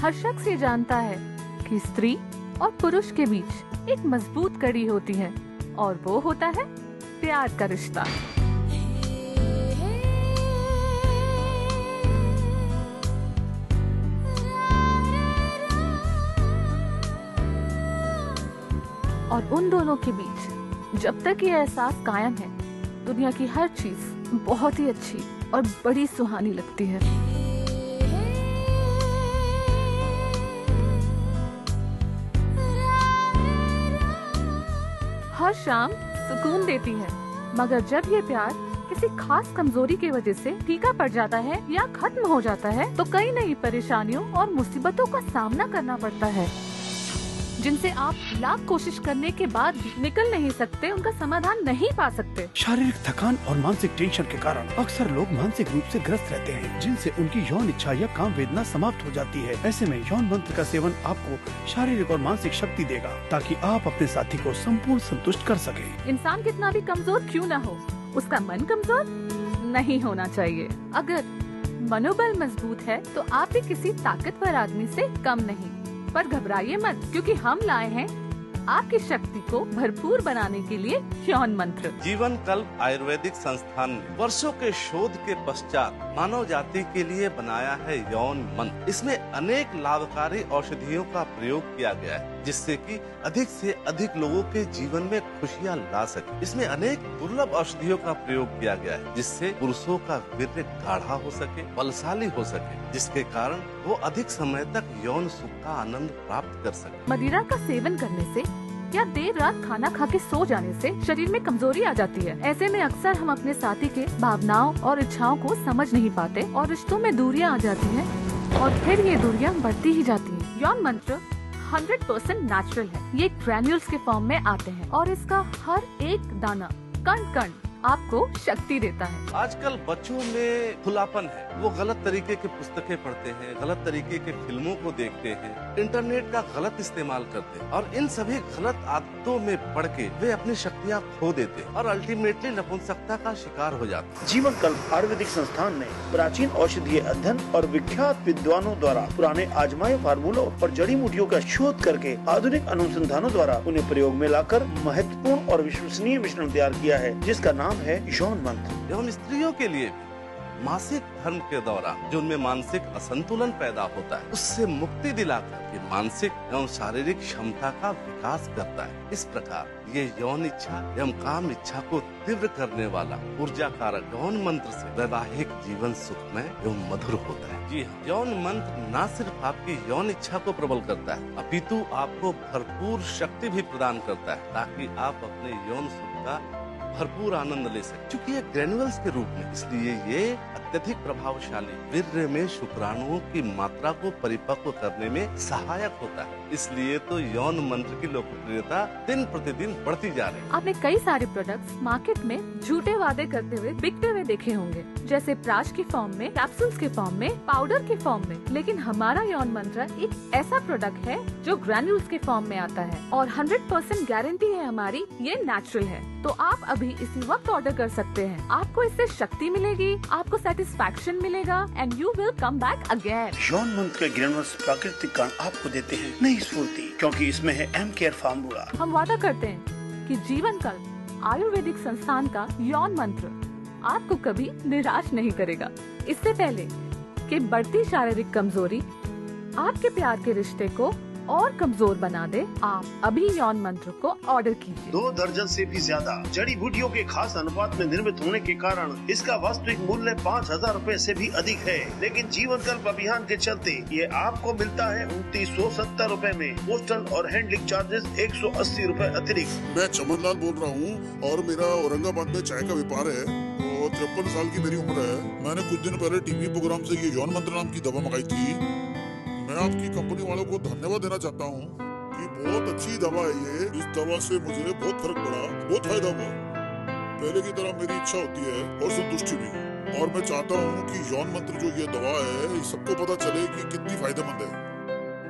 हर शख्स ये जानता है कि स्त्री और पुरुष के बीच एक मजबूत कड़ी होती है और वो होता है प्यार का रिश्ता। और उन दोनों के बीच जब तक ये एहसास कायम है, दुनिया की हर चीज बहुत ही अच्छी और बड़ी सुहानी लगती है। हर शाम सुकून देती है, मगर जब ये प्यार किसी खास कमजोरी की वजह से फीका पड़ जाता है या खत्म हो जाता है तो कई नई परेशानियों और मुसीबतों का सामना करना पड़ता है, जिनसे आप लाख कोशिश करने के बाद भी निकल नहीं सकते, उनका समाधान नहीं पा सकते। शारीरिक थकान और मानसिक टेंशन के कारण अक्सर लोग मानसिक रूप से ग्रस्त रहते हैं, जिनसे उनकी यौन इच्छा या काम वेदना समाप्त हो जाती है। ऐसे में यौन मंत्र का सेवन आपको शारीरिक और मानसिक शक्ति देगा, ताकि आप अपने साथी को संपूर्ण संतुष्ट कर सके। इंसान कितना भी कमजोर क्यों न हो, उसका मन कमजोर नहीं होना चाहिए। अगर मनोबल मजबूत है तो आप भी किसी ताकतवर आदमी से कम नहीं। पर घबराइए मत, क्योंकि हम लाए हैं आपकी शक्ति को भरपूर बनाने के लिए यौन मंत्र। जीवन कल्प आयुर्वेदिक संस्थान ने वर्षों के शोध के पश्चात मानव जाति के लिए बनाया है यौन मंत्र। इसमें अनेक लाभकारी औषधियों का प्रयोग किया गया है, जिससे कि अधिक से अधिक लोगों के जीवन में खुशियाँ ला सके। इसमें अनेक दुर्लभ औषधियों का प्रयोग किया गया है, जिससे पुरुषों का वीर्य गाढ़ा हो सके, बलशाली हो सके, जिसके कारण वो अधिक समय तक यौन सुख का आनंद प्राप्त कर सके। मदिरा का सेवन करने से या देर रात खाना खा के सो जाने से शरीर में कमजोरी आ जाती है। ऐसे में अक्सर हम अपने साथी के भावनाओं और इच्छाओं को समझ नहीं पाते और रिश्तों में दूरियां आ जाती हैं और फिर ये दूरियां बढ़ती ही जाती हैं। यौन मंत्र 100% नेचुरल है। ये ग्रैन्यूल्स के फॉर्म में आते हैं और इसका हर एक दाना कण कण आपको शक्ति देता है। आजकल बच्चों में खुलापन है, वो गलत तरीके की पुस्तकें पढ़ते हैं, गलत तरीके के फिल्मों को देखते हैं, इंटरनेट का गलत इस्तेमाल करते हैं और इन सभी गलत आदतों में पड़ के वे अपनी शक्तियाँ खो देते हैं और अल्टीमेटली नपुंसकता का शिकार हो जाते हैं। जीवन कल्प आयुर्वेदिक संस्थान ने प्राचीन औषधीय अध्ययन और विख्यात विद्वानों द्वारा पुराने आजमाए फार्मूलों और जड़ी बूटियों का शोध करके आधुनिक अनुसंधानों द्वारा उन्हें प्रयोग में लाकर महत्वपूर्ण और विश्वसनीय मिश्रण तैयार किया है, जिसका नाम है यौन मंत्र। यौन स्त्रियों के लिए मासिक धर्म के दौरान जो उनमें मानसिक असंतुलन पैदा होता है, उससे मुक्ति दिलाकर ये मानसिक एवं शारीरिक क्षमता का विकास करता है। इस प्रकार ये यौन इच्छा एवं काम इच्छा को तीव्र करने वाला ऊर्जा कारक यौन मंत्र से वैवाहिक जीवन सुखमय एवं मधुर होता है। जी हाँ, यौन मंत्र न सिर्फ आपकी यौन इच्छा को प्रबल करता है, अपितु आपको भरपूर शक्ति भी प्रदान करता है, ताकि आप अपने यौन सुख का भरपूर आनंद ले सके। चूंकि ये ग्रेन्युअल्स के रूप में, इसलिए ये अत्यधिक प्रभावशाली वीर्य में शुक्राणुओं की मात्रा को परिपक्व करने में सहायक होता है। इसलिए तो यौन मंत्र की लोकप्रियता दिन प्रतिदिन बढ़ती जा रही है। आपने कई सारे प्रोडक्ट्स मार्केट में झूठे वादे करते हुए बिकते हुए देखे होंगे, जैसे प्राश की फॉर्म में, कैप्सूल्स के फॉर्म में, पाउडर के फॉर्म में। लेकिन हमारा यौन मंत्र एक ऐसा प्रोडक्ट है जो ग्रैन्यूल्स के फॉर्म में आता है और 100% गारंटी है हमारी, ये नेचुरल है। तो आप अभी इसी वक्त ऑर्डर कर सकते हैं। आपको इससे शक्ति मिलेगी, आपको सेटिस्फैक्शन मिलेगा and you will come back again. यौन मंत्र के ग्रैन्युल्स प्राकृतिक कण आपको देते हैं नई स्फूर्ति, क्योंकि इसमें है एम केयर फार्मूला। हम वादा करते हैं कि जीवन कल्प आयुर्वेदिक संस्थान का यौन मंत्र आपको कभी निराश नहीं करेगा। इससे पहले कि बढ़ती शारीरिक कमजोरी आपके प्यार के रिश्ते को और कमजोर बना दे, आप अभी यौन मंत्र को ऑर्डर कीजिए। 2 दर्जन से भी ज्यादा जड़ी बूटियों के खास अनुपात में निर्मित होने के कारण इसका वास्तविक मूल्य 5,000 रूपए से भी अधिक है। लेकिन जीवन कल्प अभियान के चलते ये आपको मिलता है 2970 रूपए में। पोस्टल और हैंडलिंग चार्जेस 180 रूपए अतिरिक्त। मैं चमनलाल बोल रहा हूँ और मेरा औरंगाबाद में चाय का व्यापार है और 53 साल की मेरी उम्र है। मैंने कुछ दिन पहले टीवी प्रोग्राम से ये यौन मंत्र नाम की दवा मंगाई थी। मैं आपकी कंपनी वालों को धन्यवाद देना चाहता हूँ कि बहुत अच्छी दवा है ये। इस दवा से मुझे बहुत फर्क पड़ा, बहुत फायदा हुआ। पहले की तरह मेरी इच्छा होती है और संतुष्टि भी। और मैं चाहता हूँ कि यौन मंत्र जो ये दवा है, सबको पता चले कि कितनी फायदेमंद है।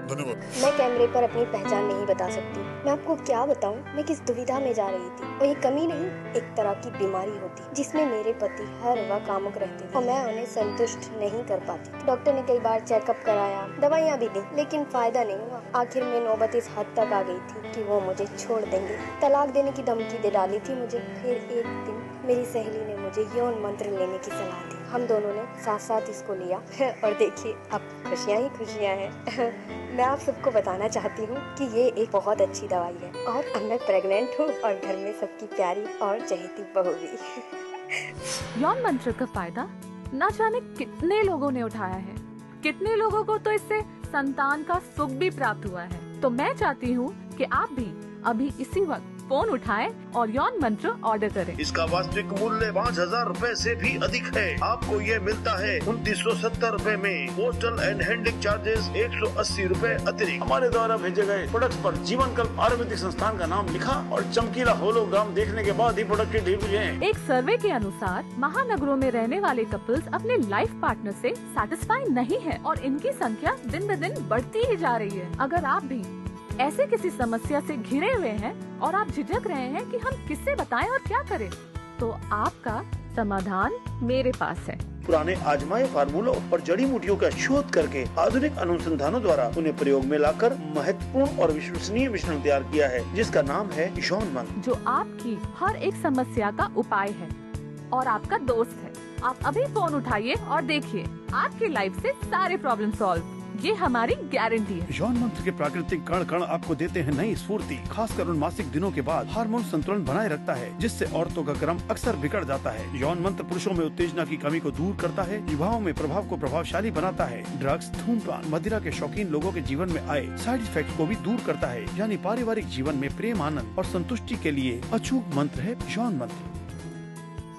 धन्यवाद। मैं कैमरे पर अपनी पहचान नहीं बता सकती। मैं आपको क्या बताऊं, मैं किस दुविधा में जा रही थी। और ये कमी नहीं, एक तरह की बीमारी होती जिसमें मेरे पति हर वक्त कामुक रहते थे और मैं उन्हें संतुष्ट नहीं कर पाती। डॉक्टर ने कई बार चेकअप कराया, दवाइयाँ भी दी, लेकिन फायदा नहीं हुआ। आखिर में नौबत इस हद तक आ गई थी कि वो मुझे छोड़ देंगे। तलाक देने की धमकी दे डाली थी मुझे। फिर एक दिन मेरी सहेली ने मुझे यौन मंत्र लेने की सलाह दी। हम दोनों ने साथ साथ इसको लिया और देखिए अब खुशियाँ ही खुशियाँ हैं। मैं आप सबको बताना चाहती हूँ कि ये एक बहुत अच्छी दवाई है और अब मैं प्रेग्नेंट हूँ और घर में सबकी प्यारी और चहेती बहू भी। यौन मंत्र का फायदा न जाने कितने लोगों ने उठाया है। कितने लोगों को तो इससे संतान का सुख भी प्राप्त हुआ है। तो मैं चाहती हूँ कि आप भी अभी इसी वक्त फोन उठाएं और यौन मंत्र ऑर्डर करें। इसका वास्तविक मूल्य 5,000 रूपए से भी अधिक है। आपको ये मिलता है 2970 रूपए में। पोस्टल एंड हैंडलिंग चार्जेस 180 रूपए अतिरिक्त। हमारे द्वारा भेजे गए प्रोडक्ट्स पर जीवन कल्प आयुर्वेदिक संस्थान का नाम लिखा और चमकीला होलोग्राम देखने के बाद ही प्रोडक्ट की डिलीवरी है। एक सर्वे के अनुसार महानगरों में रहने वाले कपल्स अपने लाइफ पार्टनर से सैटिस्फाई नहीं है और इनकी संख्या दिन ब दिन बढ़ती ही जा रही है। अगर आप भी ऐसे किसी समस्या से घिरे हुए हैं और आप झिझक रहे हैं कि हम किससे बताएं और क्या करें, तो आपका समाधान मेरे पास है। पुराने आजमाए फार्मूलों और जड़ी बूटियों का शोध करके आधुनिक अनुसंधानों द्वारा उन्हें प्रयोग में लाकर महत्वपूर्ण और विश्वसनीय मिश्रण तैयार किया है, जिसका नाम है यौन मंत्र, जो आपकी हर एक समस्या का उपाय है और आपका दोस्त है। आप अभी फोन उठाइए और देखिए आपकी लाइफ से सारे प्रॉब्लम सॉल्व। ये हमारी गारंटी है। यौन मंत्र के प्राकृतिक कण कण आपको देते हैं नई स्फूर्ति, खासकर उन मासिक दिनों के बाद हार्मोन संतुलन बनाए रखता है, जिससे औरतों का क्रम अक्सर बिगड़ जाता है। यौन मंत्र पुरुषों में उत्तेजना की कमी को दूर करता है, युवाओं में प्रभाव को प्रभावशाली बनाता है, ड्रग्स, धूम्रपान, मदिरा के शौकीन लोगों के जीवन में आए साइड इफेक्ट को भी दूर करता है। यानी पारिवारिक जीवन में प्रेम, आनंद और संतुष्टि के लिए अचूक मंत्र है यौन मंत्र।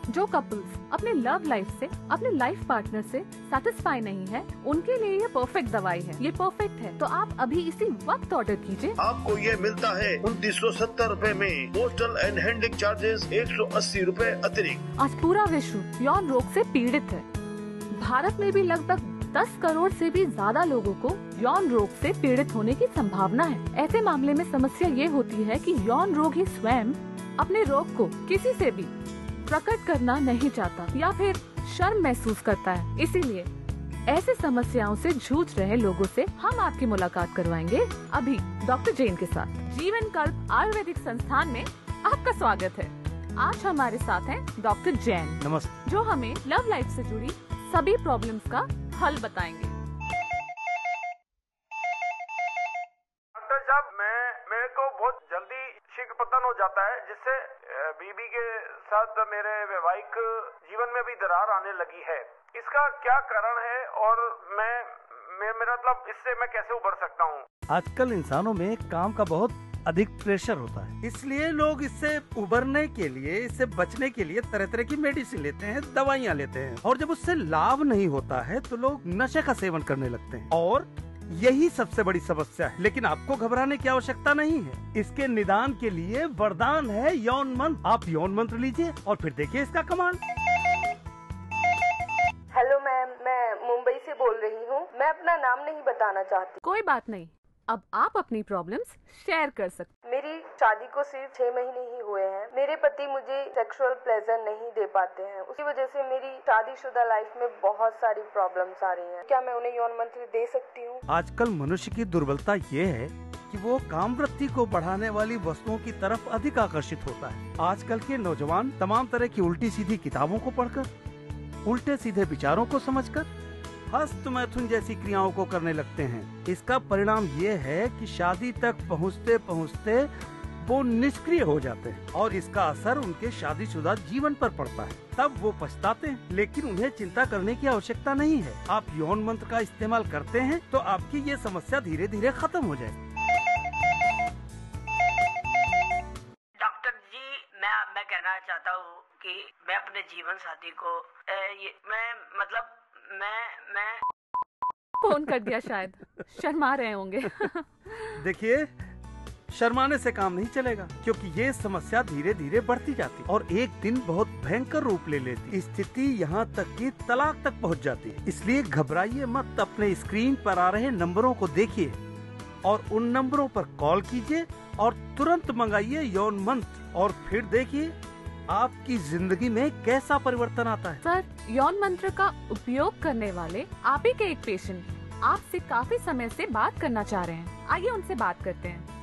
जो कपल्स अपने लव लाइफ से, अपने लाइफ पार्टनर से सेटिस्फाई नहीं है, उनके लिए ये परफेक्ट दवाई है। ये परफेक्ट है, तो आप अभी इसी वक्त ऑर्डर कीजिए। आपको ये मिलता है 2970 रूपए में। पोस्टल एंड हैंडलिंग चार्जेस 180 रूपए अतिरिक्त। आज पूरा विश्व यौन रोग से पीड़ित है। भारत में भी लगभग 10 करोड़ से भी ज्यादा लोगों को यौन रोग से पीड़ित होने की संभावना है। ऐसे मामले में समस्या ये होती है कि यौन रोगी स्वयं अपने रोग को किसी से भी प्रकट करना नहीं चाहता या फिर शर्म महसूस करता है। इसीलिए ऐसे समस्याओं से जूझ रहे लोगों से हम आपकी मुलाकात करवाएंगे अभी डॉक्टर जैन के साथ। जीवन कल्प आयुर्वेदिक संस्थान में आपका स्वागत है। आज हमारे साथ हैं डॉक्टर जैन। नमस्ते। जो हमें लव लाइफ से जुड़ी सभी प्रॉब्लम्स का हल बताएंगे। डॉक्टर साहब, मेरे को बहुत जल्दी शीघ्र पतन हो जाता है, जिससे बीबी के साथ मेरे वैवाहिक जीवन में भी दरार आने लगी है। इसका क्या कारण है और मेरा मतलब इससे मैं कैसे उबर सकता हूँ? आजकल इंसानों में काम का बहुत अधिक प्रेशर होता है, इसलिए लोग इससे उबरने के लिए, इससे बचने के लिए तरह तरह की मेडिसिन लेते हैं, दवाइयाँ लेते हैं, और जब उससे लाभ नहीं होता है तो लोग नशे का सेवन करने लगते हैं और यही सबसे बड़ी समस्या है। लेकिन आपको घबराने की आवश्यकता नहीं है। इसके निदान के लिए वरदान है यौन मंत्र। आप यौन मंत्र लीजिए और फिर देखिए इसका कमाल। हेलो मैम, मैं मुंबई से बोल रही हूँ। मैं अपना नाम नहीं बताना चाहती। कोई बात नहीं, अब आप अपनी प्रॉब्लम्स शेयर कर सकते। मेरी शादी को सिर्फ 6 महीने ही हुए हैं। मेरे पति मुझे सेक्सुअल प्लेजर नहीं दे पाते हैं। उसकी वजह से मेरी शादीशुदा लाइफ में बहुत सारी प्रॉब्लम्स आ रही हैं। क्या मैं उन्हें यौन मंत्र दे सकती हूँ? आजकल मनुष्य की दुर्बलता ये है कि वो काम वृत्ति को बढ़ाने वाली वस्तुओं की तरफ अधिक आकर्षित होता है। आजकल के नौजवान तमाम तरह की उल्टी सीधी किताबों को पढ़कर, उल्टे सीधे विचारों को समझकर हस्त मैथुन जैसी क्रियाओं को करने लगते हैं। इसका परिणाम ये है कि शादी तक पहुँचते पहुँचते वो निष्क्रिय हो जाते हैं और इसका असर उनके शादीशुदा जीवन पर पड़ता है। तब वो पछताते हैं, लेकिन उन्हें चिंता करने की आवश्यकता नहीं है। आप यौन मंत्र का इस्तेमाल करते हैं तो आपकी ये समस्या धीरे धीरे खत्म हो जाएगी। डॉक्टर जी, मैं कहना चाहता हूँ कि मैं अपने जीवन साथी को मैं फोन कर दिया, शायद शर्मा रहे होंगे। देखिए, शर्माने से काम नहीं चलेगा, क्योंकि ये समस्या धीरे धीरे बढ़ती जाती और एक दिन बहुत भयंकर रूप ले लेती। स्थिति यहाँ तक कि तलाक तक पहुँच जाती है। इसलिए घबराइए मत, अपने स्क्रीन पर आ रहे नंबरों को देखिए और उन नंबरों पर कॉल कीजिए और तुरंत मंगाइए यौन मंत्र और फिर देखिए आपकी जिंदगी में कैसा परिवर्तन आता है। सर, यौन मंत्र का उपयोग करने वाले आप ही के एक पेशेंट आपसे काफी समय से बात करना चाह रहे हैं। आइए उनसे बात करते हैं।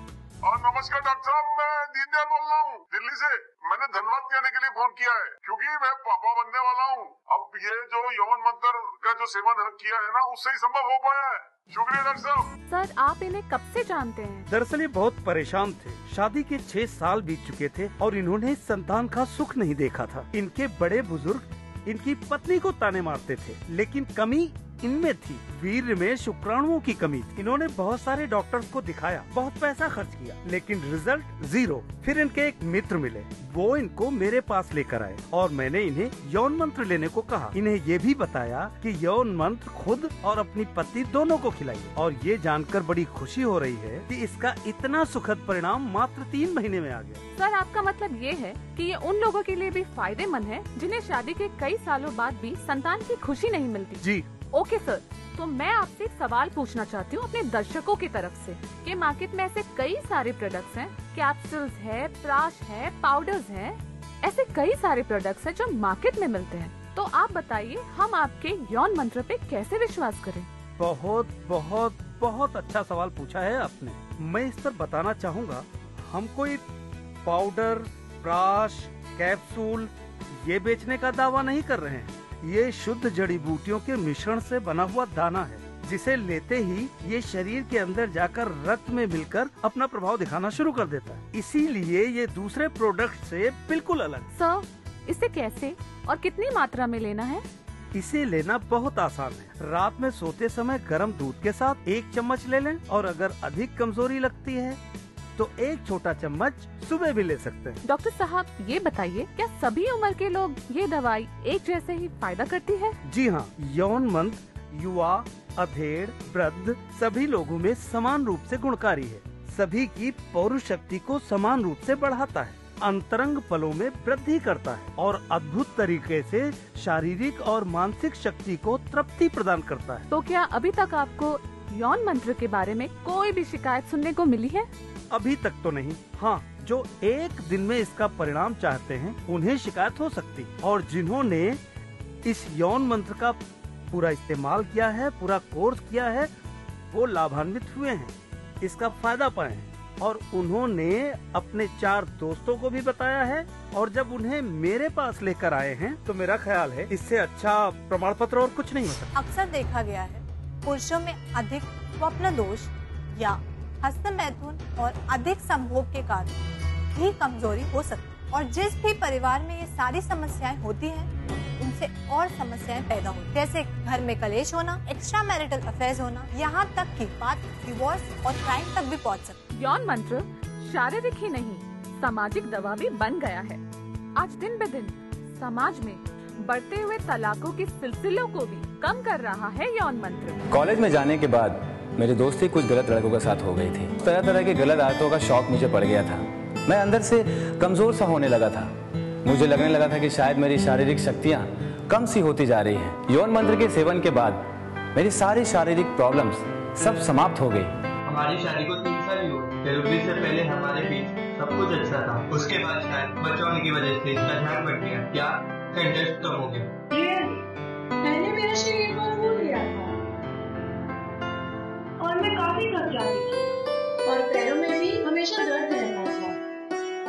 नमस्कार डॉक्टर साहब, मैं दीनदयाल बोल रहा हूँ दिल्ली से। मैंने धन्यवाद कहने के लिए फोन किया है क्योंकि मैं पापा बनने वाला हूँ। अब ये जो यौन मंत्र का जो सेवन किया है ना, उससे ही संभव हो पाया है। शुक्रिया डॉक्टर साहब। सर, आप इन्हें कब से जानते हैं? दरअसल ये बहुत परेशान थे। शादी के 6 साल बीत चुके थे और इन्होंने संतान का सुख नहीं देखा था। इनके बड़े बुजुर्ग इनकी पत्नी को ताने मारते थे, लेकिन कमी इनमें थी, वीर्य में शुक्राणुओं की कमी थी। इन्होंने बहुत सारे डॉक्टर्स को दिखाया, बहुत पैसा खर्च किया, लेकिन रिजल्ट 0। फिर इनके एक मित्र मिले, वो इनको मेरे पास लेकर आए और मैंने इन्हें यौन मंत्र लेने को कहा। इन्हें ये भी बताया कि यौन मंत्र खुद और अपनी पत्नी दोनों को खिलाइए और ये जानकर बड़ी खुशी हो रही है कि इसका इतना सुखद परिणाम मात्र 3 महीने में आ गया। सर, आपका मतलब ये है कि ये उन लोगों के लिए भी फायदेमंद है जिन्हें शादी के कई सालों बाद भी संतान की खुशी नहीं मिलती? जी। ओके सर, तो मैं आपसे एक सवाल पूछना चाहती हूँ अपने दर्शकों की तरफ से कि मार्केट में ऐसे कई सारे प्रोडक्ट्स हैं, कैप्सूल्स है, प्राश है, पाउडर्स हैं, ऐसे कई सारे प्रोडक्ट्स हैं जो मार्केट में मिलते हैं। तो आप बताइए, हम आपके यौन मंत्र पे कैसे विश्वास करें? बहुत बहुत बहुत अच्छा सवाल पूछा है आपने। मैं इस पर बताना चाहूँगा, हम कोई पाउडर, प्राश, कैप्सूल ये बेचने का दावा नहीं कर रहे हैं। ये शुद्ध जड़ी बूटियों के मिश्रण से बना हुआ दाना है, जिसे लेते ही ये शरीर के अंदर जाकर रक्त में मिलकर अपना प्रभाव दिखाना शुरू कर देता है। इसीलिए ये दूसरे प्रोडक्ट से बिल्कुल अलग। सर, इसे कैसे और कितनी मात्रा में लेना है? इसे लेना बहुत आसान है। रात में सोते समय गर्म दूध के साथ 1 चम्मच ले लें और अगर अधिक कमजोरी लगती है तो 1 छोटा चम्मच सुबह भी ले सकते हैं। डॉक्टर साहब, ये बताइए, क्या सभी उम्र के लोग ये दवाई एक जैसे ही फायदा करती है? जी हाँ, यौन मंत्र युवा, अधेड़, वृद्ध सभी लोगों में समान रूप से गुणकारी है। सभी की पौरुष शक्ति को समान रूप से बढ़ाता है, अंतरंग पलों में वृद्धि करता है और अद्भुत तरीके से शारीरिक और मानसिक शक्ति को तृप्ति प्रदान करता है। तो क्या अभी तक आपको यौन मंत्र के बारे में कोई भी शिकायत सुनने को मिली है? अभी तक तो नहीं। हाँ, जो 1 दिन में इसका परिणाम चाहते हैं उन्हें शिकायत हो सकती, और जिन्होंने इस यौन मंत्र का पूरा इस्तेमाल किया है, पूरा कोर्स किया है, वो लाभान्वित हुए हैं, इसका फायदा पाए हैं और उन्होंने अपने 4 दोस्तों को भी बताया है। और जब उन्हें मेरे पास लेकर आए हैं तो मेरा ख्याल है इससे अच्छा प्रमाण पत्र और कुछ नहीं हो सकता। अक्सर देखा गया है पुरुषों में अधिक स्वप्न दोष या हस्त मैथुन और अधिक संभोग के कारण भी कमजोरी हो सकती है, और जिस भी परिवार में ये सारी समस्याएं होती हैं, उनसे और समस्याएं पैदा होती हैं, जैसे घर में कलेश होना, एक्स्ट्रा मैरिटल अफेयर्स होना, यहाँ तक कि बात डिवोर्स और क्राइम तक भी पहुँच सकती है। यौन मंत्र शारीरिक ही नहीं, सामाजिक दवा भी बन गया है। आज दिन ब दिन समाज में बढ़ते हुए तलाकों के सिलसिलों को भी कम कर रहा है यौन मंत्र। कॉलेज में जाने के बाद मेरी दोस्ती कुछ गलत लड़कों के साथ हो गई थी। तरह तरह के गलत आदतों का शौक मुझे पड़ गया था। मैं अंदर से कमजोर सा होने लगा था। मुझे लगने लगा था कि शायद मेरी शारीरिक शक्तियाँ कम सी होती जा रही हैं। यौन मंत्र के सेवन के बाद मेरी सारी शारीरिक प्रॉब्लम्स सब समाप्त हो गई। हमारी शादी को 3 साल ही हुए। डिलीवरी से पहले हमारे बीच सब कुछ अच्छा था। उसके बाद शायद बच्चा होने की वजह से इसका ध्यान बढ़ गया या इंटरेस्ट कम हो गया। पहले मेरा शरीर बहुत फूल गया था और मैं काफी थक जाती थी और पैरों में भी हमेशा दर्द रहता था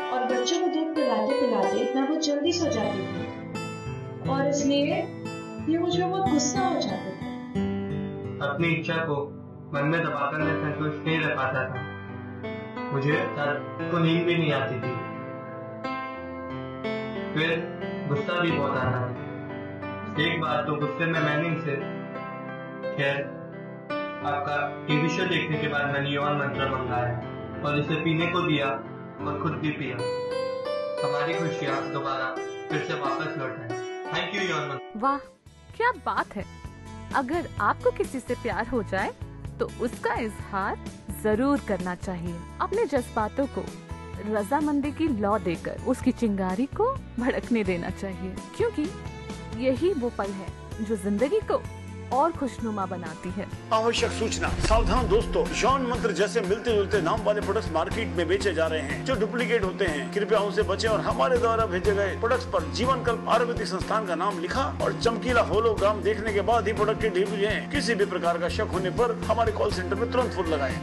और बच्चों को दूध पिलाते पिलाते मैं बहुत जल्दी सो जाती थी और इसलिए ये मुझे बहुत गुस्सा हो जाते थे। अपनी इच्छा को मन में दबाकर मैं संतुष्ट नहीं रह पाता था। मुझे रात को नींद भी नहीं आती थी, फिर गुस्सा भी बहुत आता था। एक बार तो गुस्से में मैंने इनसे, खैर आपका टीवी शो देखने के बाद मैंने यौन मंत्र मंगाया और इसे पीने को दिया और खुद भी पिया। हमारी खुशियाँ दोबारा फिर से वापस लौट आए। थैंक यू यौन मंत्र। वाह, क्या बात है। अगर आपको किसी से प्यार हो जाए तो उसका इजहार जरूर करना चाहिए। अपने जज्बातों को रजामंदी की लौ देकर उसकी चिंगारी को भड़कने देना चाहिए, क्योंकि यही वो पल है जो जिंदगी को और खुशनुमा बनाती है। आवश्यक सूचना, सावधान दोस्तों, यौन मंत्र जैसे मिलते जुलते नाम वाले प्रोडक्ट्स मार्केट में बेचे जा रहे हैं जो डुप्लीकेट होते हैं। कृपया उनसे बचें और हमारे द्वारा भेजे गए प्रोडक्ट्स पर जीवन कल्प आयुर्वेदिक संस्थान का नाम लिखा और चमकीला होलोग्राम देखने के बाद ही प्रोडक्ट की डिलीवरी है। किसी भी प्रकार का शक होने पर हमारे कॉल सेंटर में तुरंत फोन लगाएं।